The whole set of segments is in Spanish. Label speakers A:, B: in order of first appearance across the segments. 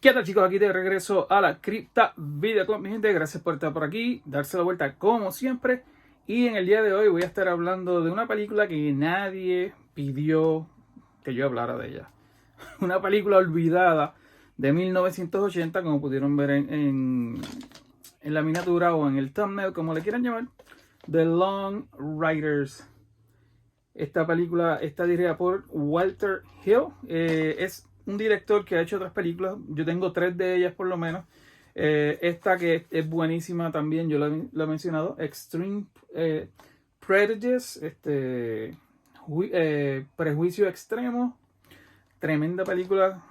A: ¿Qué tal, chicos? Aquí de regreso a la Cripta Video Club, mi gente. Gracias por estar por aquí, darse la vuelta como siempre. Y en el día de hoy voy a estar hablando de una película que nadie pidió que yo hablara de ella. Una película olvidada de 1980, como pudieron ver en la miniatura o en el thumbnail, como le quieran llamar. The Long Riders. Esta película está dirigida por Walter Hill. Es un director que ha hecho otras películas. Yo tengo 3 de ellas por lo menos. Esta que es buenísima también, yo lo he mencionado. Extreme Prejudice. Prejuicio Extremo. Tremenda película.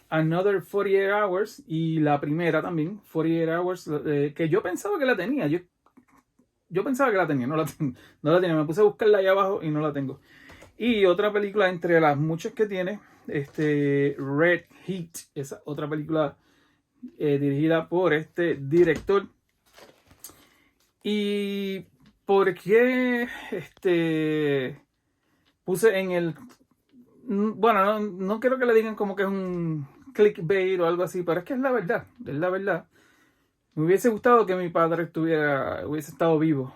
A: Another 48 Hours. Y la primera también, 48 Hours, que yo pensaba que la tenía. Yo pensaba que la tenía, no la tenía. Me puse a buscarla ahí abajo y no la tengo. Y otra película entre las muchas que tiene, Red Heat, esa otra película dirigida por este director. ¿Y por qué puse en el... Bueno, no quiero que le digan como que es un clickbait o algo así, pero es que es la verdad, es la verdad. Me hubiese gustado que mi padre hubiese estado vivo.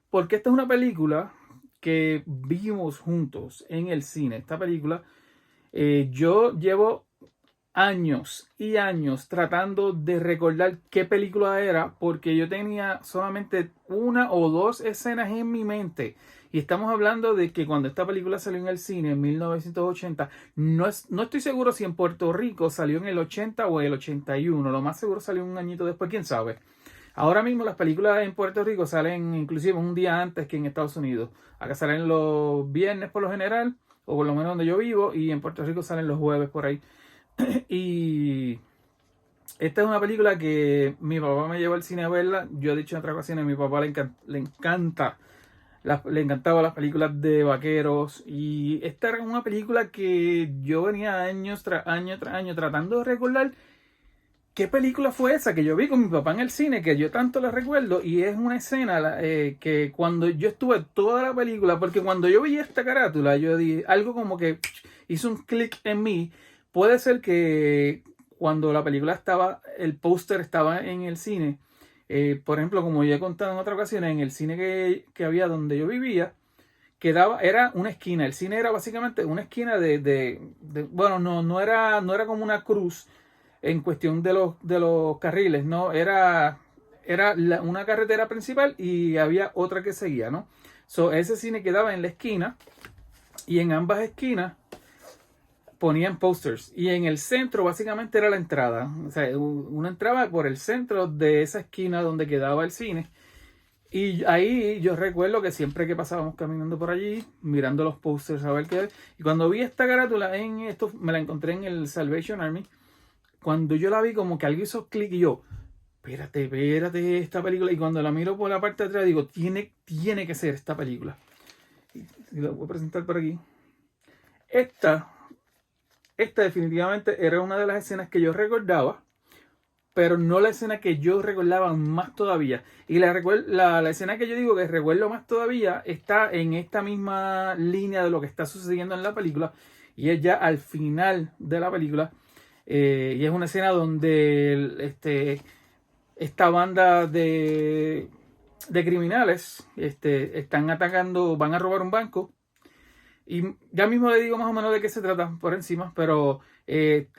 A: Porque esta es una película que vimos juntos en el cine. Esta película, yo llevo años y años tratando de recordar qué película era, porque yo tenía solamente 1 o 2 escenas en mi mente. Y estamos hablando de que cuando esta película salió en el cine en 1980, no estoy seguro si en Puerto Rico salió en el 80 o el 81. Lo más seguro salió un añito después, quién sabe. Ahora mismo las películas en Puerto Rico salen inclusive un día antes que en Estados Unidos. Acá salen los viernes por lo general, o por lo menos donde yo vivo, y en Puerto Rico salen los jueves por ahí. Y esta es una película que mi papá me llevó al cine a verla. Yo he dicho en otras ocasiones, a mi papá le encantaban las películas de vaqueros. Y esta era una película que yo venía años tras año tras año tratando de recordar qué película fue esa que yo vi con mi papá en el cine, que yo tanto la recuerdo. Y es una escena que cuando yo estuve toda la película, porque cuando yo vi esta carátula, yo dije algo como que hizo un clic en mí. Puede ser que cuando la película el póster estaba en el cine, por ejemplo, como ya he contado en otras ocasiones, en el cine que había donde yo vivía, era una esquina. El cine era básicamente una esquina bueno, no era como una cruz en cuestión de los carriles, ¿no? Era una carretera principal y había otra que seguía, ¿no? Ese cine quedaba en la esquina y en ambas esquinas ponían posters, y en el centro básicamente era la entrada. O sea, uno entraba por el centro de esa esquina donde quedaba el cine, y ahí yo recuerdo que siempre que pasábamos caminando por allí, mirando los posters a ver qué. Y cuando vi esta carátula me la encontré en el Salvation Army. Cuando yo la vi, como que algo hizo clic y yo, espérate, esta película. Y cuando la miro por la parte de atrás, digo, tiene que ser esta película. Y la voy a presentar por aquí. Esta definitivamente era una de las escenas que yo recordaba, pero no la escena que yo recordaba más todavía. Y la escena que yo digo que recuerdo más todavía está en esta misma línea de lo que está sucediendo en la película, y es ya al final de la película. Y es una escena donde esta banda de criminales están atacando, van a robar un banco. Y ya mismo le digo más o menos de qué se trata por encima, pero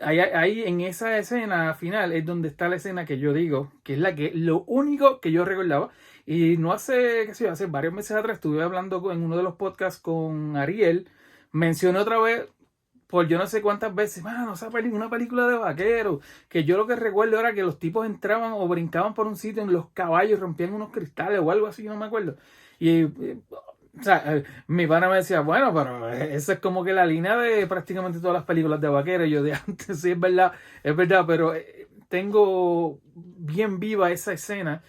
A: ahí en esa escena final es donde está la escena que yo digo, que es lo único que yo recordaba. Y no hace varios meses atrás estuve hablando en uno de los podcasts con Ariel, mencioné otra vez, por yo no sé cuántas veces, mano, una película de vaqueros, que yo lo que recuerdo era que los tipos entraban o brincaban por un sitio en los caballos, rompían unos cristales o algo así, no me acuerdo. Y o sea, mi pana me decía, bueno, pero esa es como que la línea de prácticamente todas las películas de vaqueros. Yo de antes, sí, es verdad, pero tengo bien viva esa escena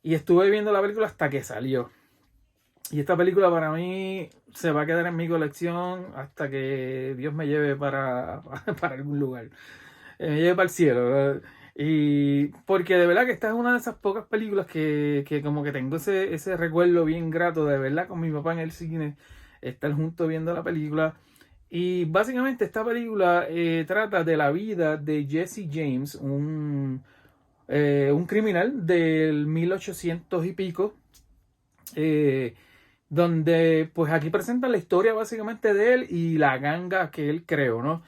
A: y estuve viendo la película hasta que salió. Y esta película para mí se va a quedar en mi colección hasta que Dios me lleve para algún lugar. Me lleve para el cielo, ¿verdad? Y porque de verdad que esta es una de esas pocas películas que como que tengo ese recuerdo bien grato de verdad con mi papá en el cine, estar juntos viendo la película. Y básicamente esta película trata de la vida de Jesse James, un criminal del 1800 y pico, eh, donde pues aquí presenta la historia básicamente de él y la ganga que él creó, ¿no?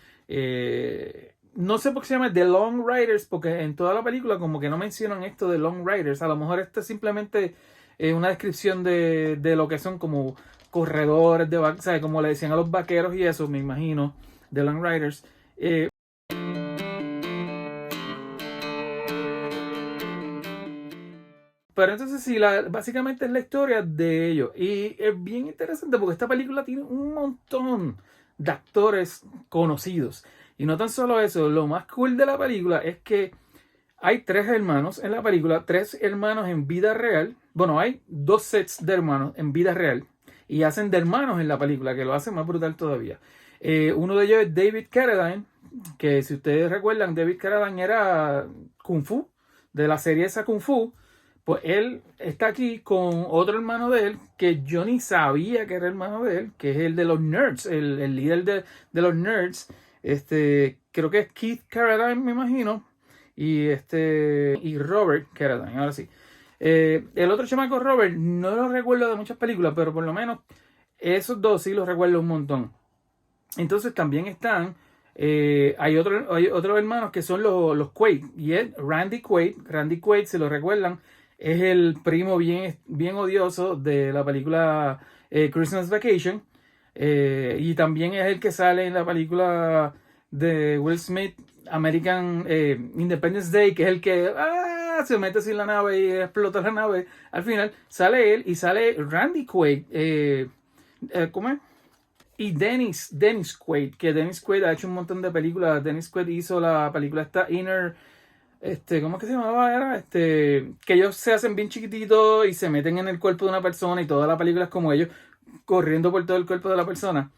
A: No sé por qué se llama The Long Riders, porque en toda la película como que no mencionan esto de Long Riders. A lo mejor esto es simplemente una descripción de lo que son como corredores de ¿sabes? Como le decían a los vaqueros y eso, me imagino, The Long Riders. Pero entonces sí, básicamente es la historia de ellos. Y es bien interesante porque esta película tiene un montón de actores conocidos. Y no tan solo eso, lo más cool de la película es que hay tres hermanos en la película, tres hermanos en vida real. Bueno, hay dos sets de hermanos en vida real. Y hacen de hermanos en la película, que lo hace más brutal todavía. Uno de ellos es David Carradine, que si ustedes recuerdan, David Carradine era Kung Fu, de la serie esa Kung Fu. Pues él está aquí con otro hermano de él, que yo ni sabía que era hermano de él, que es el de los nerds, el líder de los nerds. Creo que es Keith Carradine, me imagino. Y Robert Carradine, ahora sí. El otro chamaco, Robert, no lo recuerdo de muchas películas, pero por lo menos esos dos sí los recuerdo un montón. Entonces también están, hay otros hermanos que son los Quaid, y es Randy Quaid. Randy Quaid, si lo recuerdan, es el primo bien, bien odioso de la película Christmas Vacation. Y también es el que sale en la película de Will Smith, American Independence Day, que es el que se mete sin la nave y explota la nave. Al final sale él y sale Randy Quaid. ¿Cómo es? Y Dennis Quaid, que Dennis Quaid ha hecho un montón de películas. Dennis Quaid hizo la película esta Inner, ¿cómo es que se llamaba? Era que ellos se hacen bien chiquititos y se meten en el cuerpo de una persona y toda la película es como ellos corriendo por todo el cuerpo de la persona.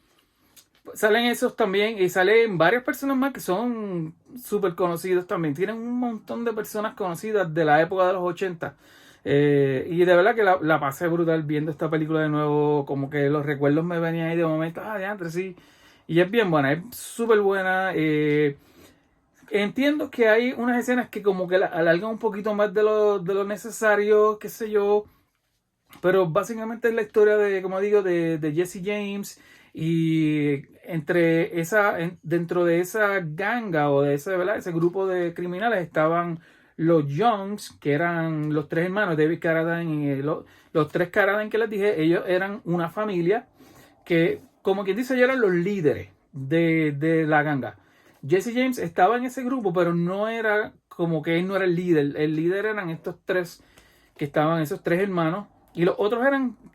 A: Salen esos también y salen varias personas más que son súper conocidos también. Tienen un montón de personas conocidas de la época de los 80. Y de verdad que la pasé brutal viendo esta película de nuevo. Como que los recuerdos me venían ahí de momento. Ya, entre sí. Y es bien buena, es súper buena. Entiendo que hay unas escenas que como que alargan un poquito más de lo necesario, qué sé yo. Pero básicamente es la historia de, como digo, de Jesse James. Y dentro de esa ganga o de ese, ¿verdad? Ese grupo de criminales estaban los Youngs, que eran los tres hermanos, David Carradine y los tres Carradine que les dije. Ellos eran una familia que, como quien dice, ellos eran los líderes de la ganga. Jesse James estaba en ese grupo, pero no era como que él no era el líder. El líder eran estos tres que estaban, esos tres hermanos. Y los otros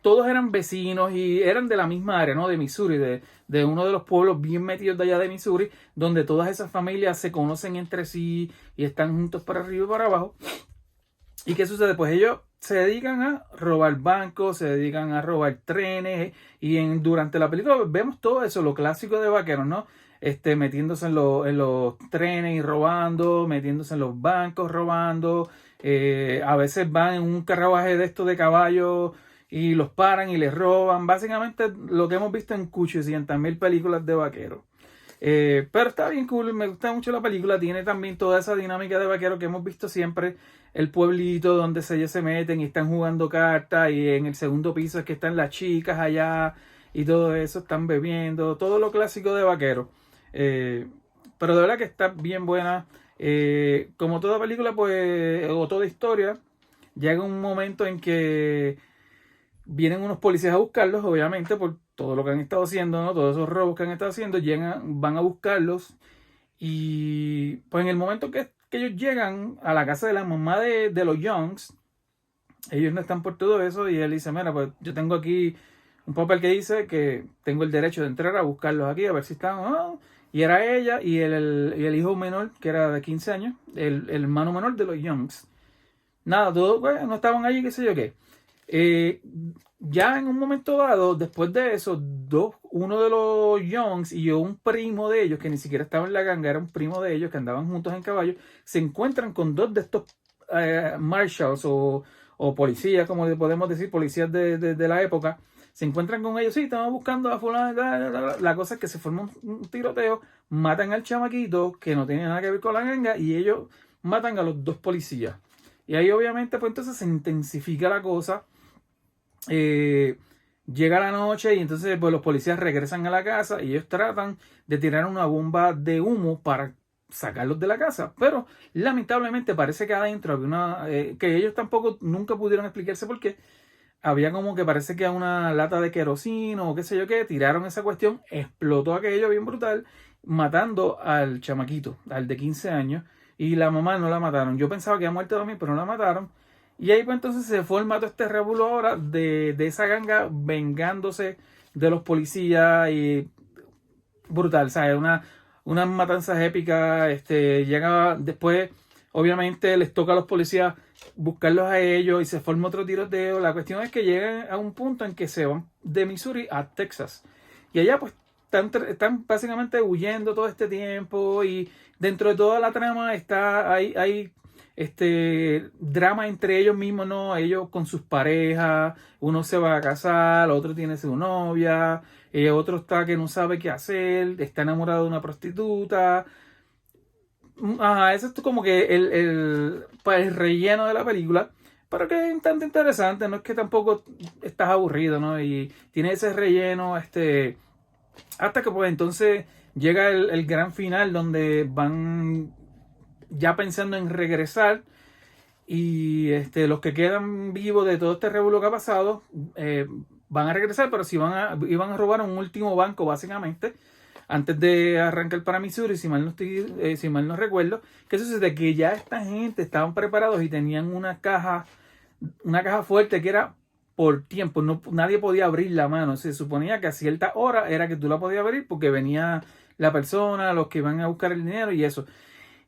A: todos eran vecinos y eran de la misma área, ¿no? De Missouri, de uno de los pueblos bien metidos de allá de Missouri, donde todas esas familias se conocen entre sí y están juntos para arriba y para abajo. ¿Y qué sucede? Pues ellos se dedican a robar bancos, se dedican a robar trenes y durante la película vemos todo eso, lo clásico de vaqueros, ¿no? Metiéndose en los trenes y robando, metiéndose en los bancos robando. A veces van en un carruaje de estos de caballos y los paran y les roban. Básicamente lo que hemos visto en 800,000 películas de vaqueros. Pero está bien cool, me gusta mucho la película. Tiene también toda esa dinámica de vaquero que hemos visto siempre. El pueblito donde ellos se meten y están jugando cartas. Y en el segundo piso es que están las chicas allá y todo eso, están bebiendo. Todo lo clásico de vaquero. Pero de verdad que está bien buena. Como toda película, pues, o toda historia, llega un momento en que vienen unos policías a buscarlos, obviamente, por todo lo que han estado haciendo, ¿no? Todos esos robos que han estado haciendo, van a buscarlos. Y pues en el momento que ellos llegan a la casa de la mamá de los Youngs, ellos no están por todo eso y él dice, mira, pues yo tengo aquí un papel que dice que tengo el derecho de entrar a buscarlos aquí, a ver si están o no. Y era ella y el hijo menor, que era de 15 años, el hermano menor de los Youngs. Nada, todos pues, no estaban allí, qué sé yo qué. Ya en un momento dado, después de eso, uno de los Youngs y un primo de ellos, que ni siquiera estaba en la ganga, era un primo de ellos que andaban juntos en caballo, se encuentran con dos de estos marshals o policías, como le podemos decir, policías de la época. se encuentran con ellos, sí, estamos buscando a fulano, la cosa es que se forma un tiroteo, matan al chamaquito que no tiene nada que ver con la ganga y ellos matan a los dos policías. Y ahí obviamente pues entonces se intensifica la cosa. Llega la noche y entonces pues los policías regresan a la casa y ellos tratan de tirar una bomba de humo para sacarlos de la casa, pero lamentablemente parece que adentro había una que ellos tampoco nunca pudieron explicarse por qué. Había como que parece que una lata de querosino o qué sé yo qué, tiraron esa cuestión, explotó aquello bien brutal, matando al chamaquito, al de 15 años, y la mamá no la mataron. Yo pensaba que había muerto también, pero no la mataron. Y ahí pues entonces se forma todo este revuelo ahora de esa ganga vengándose de los policías y brutal, ¿sabes? Unas matanzas épicas, llega después, obviamente les toca a los policías buscarlos a ellos y se forma otro tiroteo. La cuestión es que llegan a un punto en que se van de Missouri a Texas. Y allá pues están básicamente huyendo todo este tiempo y dentro de toda la trama hay drama entre ellos mismos, ¿no? Ellos con sus parejas, uno se va a casar, otro tiene su novia, otro está que no sabe qué hacer, está enamorado de una prostituta. Ajá, eso es como que pues, el relleno de la película, pero que es bastante interesante, no es que tampoco estás aburrido, ¿no? Y tiene ese relleno, hasta que pues entonces llega el gran final donde van ya pensando en regresar y los que quedan vivos de todo este revuelo que ha pasado van a regresar, pero si iban a robar un último banco básicamente antes de arrancar para Missouri, si mal no recuerdo, que eso es de que ya esta gente estaban preparados y tenían una caja fuerte que era por tiempo, nadie podía abrir la mano, se suponía que a cierta hora era que tú la podías abrir porque venía la persona, los que iban a buscar el dinero y eso.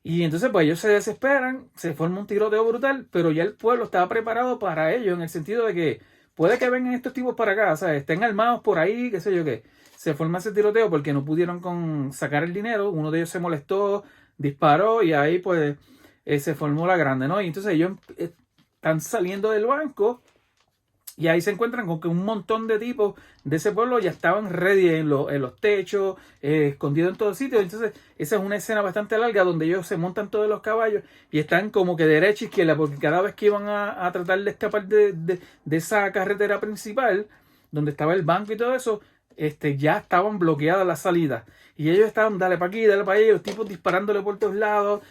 A: Y entonces pues ellos se desesperan, se forma un tiroteo brutal, pero ya el pueblo estaba preparado para ello, en el sentido de que puede que vengan estos tipos para acá, ¿sabes? Estén armados por ahí, qué sé yo qué. Se forma ese tiroteo porque no pudieron sacar el dinero, uno de ellos se molestó, disparó y ahí pues se formó la grande, ¿no? Y entonces ellos están saliendo del banco y ahí se encuentran con que un montón de tipos de ese pueblo ya estaban ready en los techos, escondidos en todos sitios. Entonces, esa es una escena bastante larga donde ellos se montan todos los caballos y están como que derecha e izquierda, porque cada vez que iban a tratar de escapar de esa carretera principal, donde estaba el banco y todo eso, ya estaban bloqueadas las salidas. Y ellos estaban, dale para aquí, dale para allá, y los tipos disparándole por todos lados.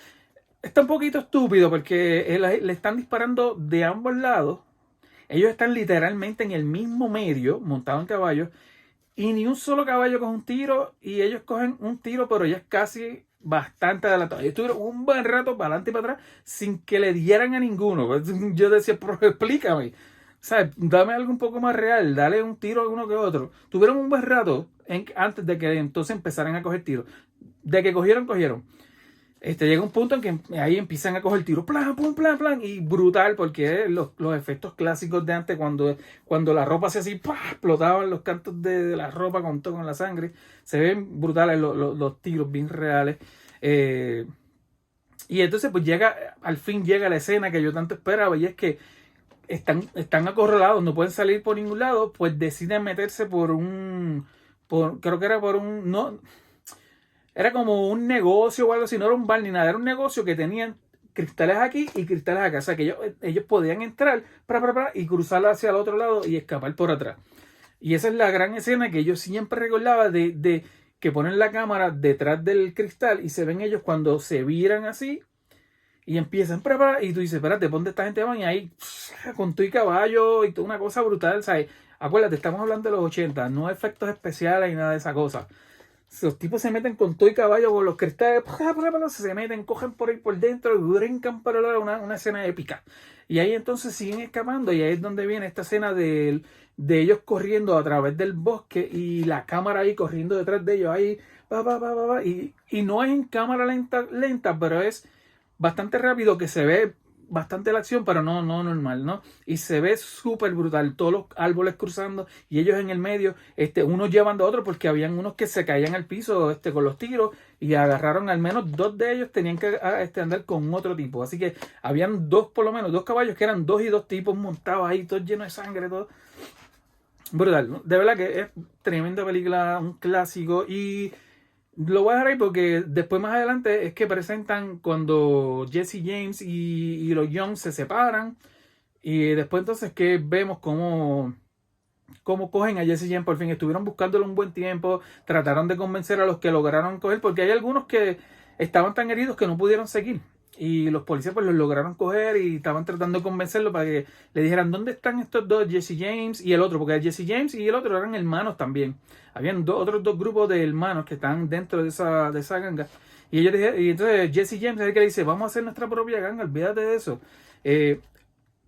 A: Está un poquito estúpido porque le están disparando de ambos lados. Ellos están literalmente en el mismo medio, montados en caballos, y ni un solo caballo coge un tiro, y ellos cogen un tiro, pero ya es casi bastante adelantado. Ellos estuvieron un buen rato para adelante y para atrás sin que le dieran a ninguno. Yo decía, pero explícame, ¿sabes? Dame algo un poco más real, dale un tiro a uno que otro. Tuvieron un buen rato antes de que entonces empezaran a coger tiros. De que cogieron. Llega un punto en que ahí empiezan a coger tiro, plan, plan, plan, plan, y brutal, porque los efectos clásicos de antes, cuando la ropa se así, ¡pah!, explotaban los cantos de la ropa con la sangre, se ven brutales los tiros, bien reales. Y entonces pues al fin llega la escena que yo tanto esperaba, y es que están acorralados, no pueden salir por ningún lado, pues deciden meterse creo que era por un, no, era como un negocio o algo así, no era un bar ni nada, era un negocio que tenían cristales aquí y cristales acá, o sea que ellos podían entrar y cruzar hacia el otro lado y escapar por atrás. Y esa es la gran escena que yo siempre recordaba de que ponen la cámara detrás del cristal y se ven ellos cuando se viran así y empiezan y tú dices, espérate, ¿dónde esta gente van? Y ahí con tu y caballo y toda una cosa brutal, ¿sabes? Acuérdate, estamos hablando de los 80, no efectos especiales y nada de esa cosa. Los tipos se meten con todo y caballo, con los cristales, se meten, cogen por ahí por dentro y brincan para una escena épica. Y ahí entonces siguen escapando y ahí es donde viene esta escena de ellos corriendo a través del bosque y la cámara ahí corriendo detrás de ellos. Ahí, y no es en cámara lenta, pero es bastante rápido, que se ve bastante la acción, pero no normal, ¿no? Y se ve súper brutal, todos los árboles cruzando y ellos en el medio, unos llevando a otros, porque habían unos que se caían al piso con los tiros y agarraron, al menos 2 de ellos tenían que andar con otro tipo, así que habían por lo menos 2 caballos que eran 2 y 2 tipos montados ahí, todos llenos de sangre, todo. Brutal, ¿no? De verdad que es tremenda película, un clásico. Y lo voy a dejar ahí porque después más adelante es que presentan cuando Jesse James y los Young se separan. Y después entonces que vemos cómo cogen a Jesse James por fin. Estuvieron buscándolo un buen tiempo, trataron de convencer a los que lograron coger, porque hay algunos que estaban tan heridos que no pudieron seguir. Y los policías pues los lograron coger y estaban tratando de convencerlo para que le dijeran dónde están estos dos, Jesse James y el otro, porque Jesse James y el otro eran hermanos también. Habían otros dos grupos de hermanos que están dentro de esa ganga. Y entonces Jesse James es el que dice, vamos a hacer nuestra propia ganga, olvídate de eso.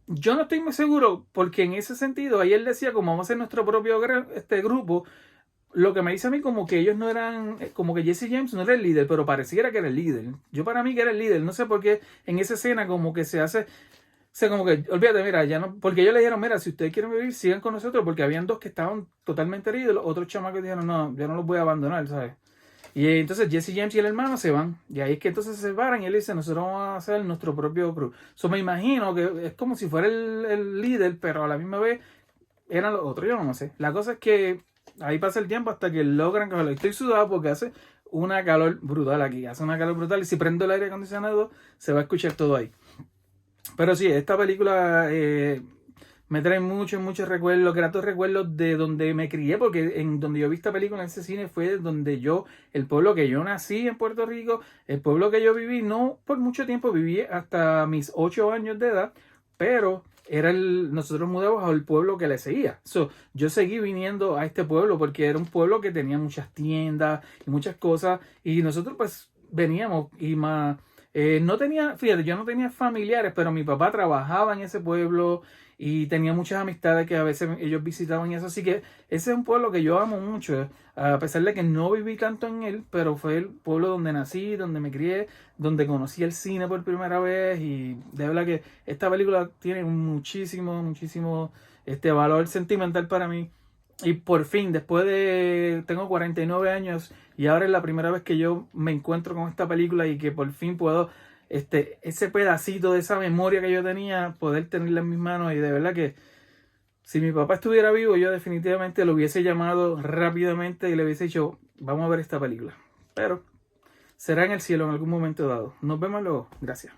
A: Yo no estoy muy seguro, porque en ese sentido, ahí él decía, como vamos a hacer nuestro propio grupo, lo que me dice a mí como que ellos no eran, como que Jesse James no era el líder, pero pareciera que era el líder. Yo para mí que era el líder, no sé por qué en esa escena como que se hace, como que, olvídate, mira, ya no, porque ellos le dijeron, mira, si ustedes quieren vivir, sigan con nosotros, porque habían dos que estaban totalmente heridos, los otros chamacos dijeron, no, yo no los voy a abandonar, ¿sabes? Y entonces Jesse James y el hermano se van. Y ahí es que entonces se separan y él dice, nosotros vamos a hacer nuestro propio crew. So me imagino que es como si fuera el líder, pero a la misma vez eran los otros, yo no sé. La cosa es que ahí pasa el tiempo hasta que logran cogerlo. Estoy sudado porque hace una calor brutal aquí. Hace una calor brutal y si prendo el aire acondicionado se va a escuchar todo ahí. Pero sí, esta película me trae muchos recuerdos, gratos recuerdos de donde me crié, porque en donde yo vi esta película en ese cine fue donde el pueblo que yo nací en Puerto Rico, el pueblo que yo viví, no por mucho tiempo, viví hasta mis 8 años de edad, pero nosotros mudamos al pueblo que le seguía. Yo seguí viniendo a este pueblo porque era un pueblo que tenía muchas tiendas y muchas cosas, y nosotros pues veníamos y más... no tenía, fíjate, yo no tenía familiares, pero mi papá trabajaba en ese pueblo y tenía muchas amistades que a veces ellos visitaban y eso. Así que ese es un pueblo que yo amo mucho, a pesar de que no viví tanto en él, pero fue el pueblo donde nací, donde me crié, donde conocí el cine por primera vez. Y de verdad que esta película tiene muchísimo valor sentimental para mí. Y por fin, tengo 49 años y ahora es la primera vez que yo me encuentro con esta película y que por fin puedo, ese pedacito de esa memoria que yo tenía, poder tenerla en mis manos. Y de verdad que si mi papá estuviera vivo, yo definitivamente lo hubiese llamado rápidamente y le hubiese dicho, vamos a ver esta película. Pero será en el cielo en algún momento dado. Nos vemos luego. Gracias.